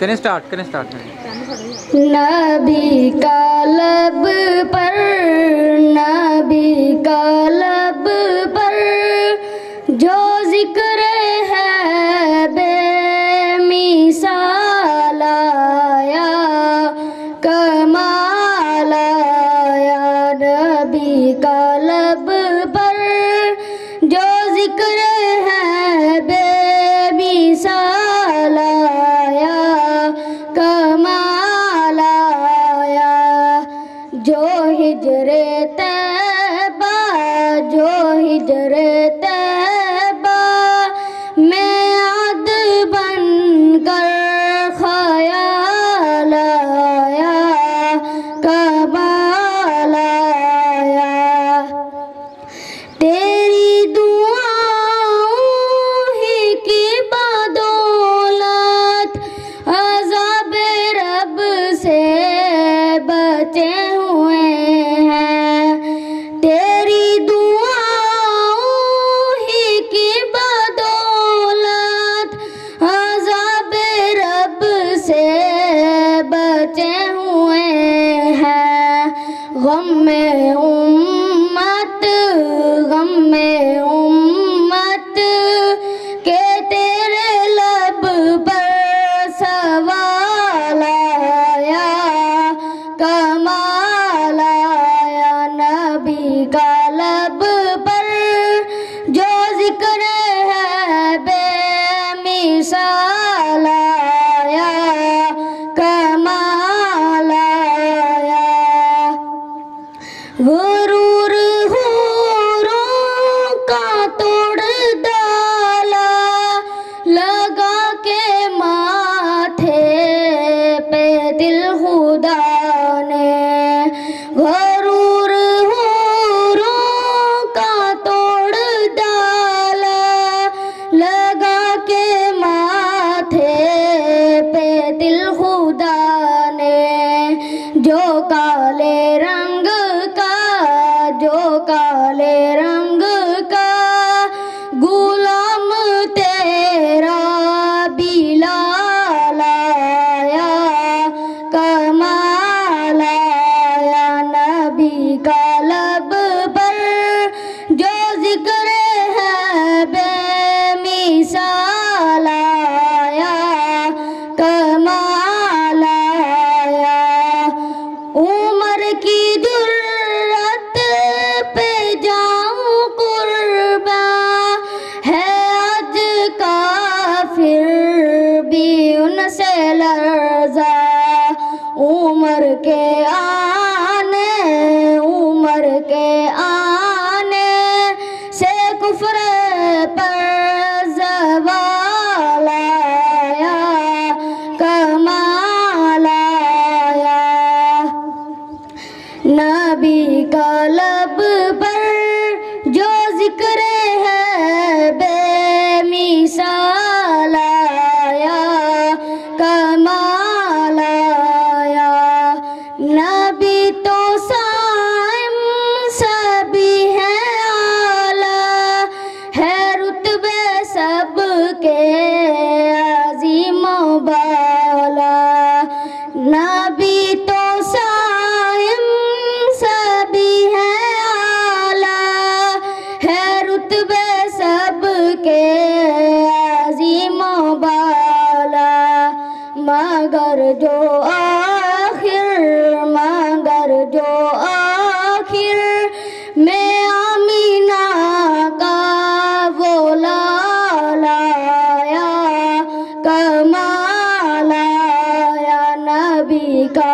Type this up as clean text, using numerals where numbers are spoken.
करें स्टार्ट नबी का लब पर, नबी का लब पर जो जिक्र है बेमिसाल आया, कमाल आया। नबी का लब पर जो जिक्र है बेमिसाल आया, कमाल आया। जो हिजरे तैबा, जो हिजरे तैबा में आद बनकर ख़याल आया, कमाल आया। तेरी दुआओं ही की बदौलत अज़ाब रब से बचे हुए हैं। तेरी दुआओं ही की बदौलत अज़ाब रब से बचे हुए हैं। गम में उम्मत, गम में उम्मत के तेरे लब पर सवाल आया, कमाल आया। नबी का लब पर जो जिक्र है बेमिसाल आया, कमाल आया। गुरूर हूरों का तोड़ डाला, लगा के माथे पे दिल खुदा ने। गुरूर हूरों का तोड़ डाला, लगा के माथे पे दिल खुदा ने। जो काले रंग का, जो काले रंग का गुलाम तेरा बिलाल आया, कमाल आया। नबी का लब पर जो जिक्र है बेमिसाल आया, कमाल आया। उमर की जुर्रत पे जाऊं कुर्बा, है आज काफिर भी उनसे लर्ज़ा। उमर के आने, उमर के आने से कुफ्र पर ज़वाल आया, कमाल आया। नबी का लब पर जो जिक्र है बेमिसाल आया, कमाल आया। नबी तो साइम सभी है आला, है रुतबे सबके अज़ीम बाला। नबी तो साइम सभी है आला, है रुतबे सबके अज़ीम बाला। मगर जो आखिर, मगर जो आखिर में आमीना का वो लाल आया, कमाल आया। नबी का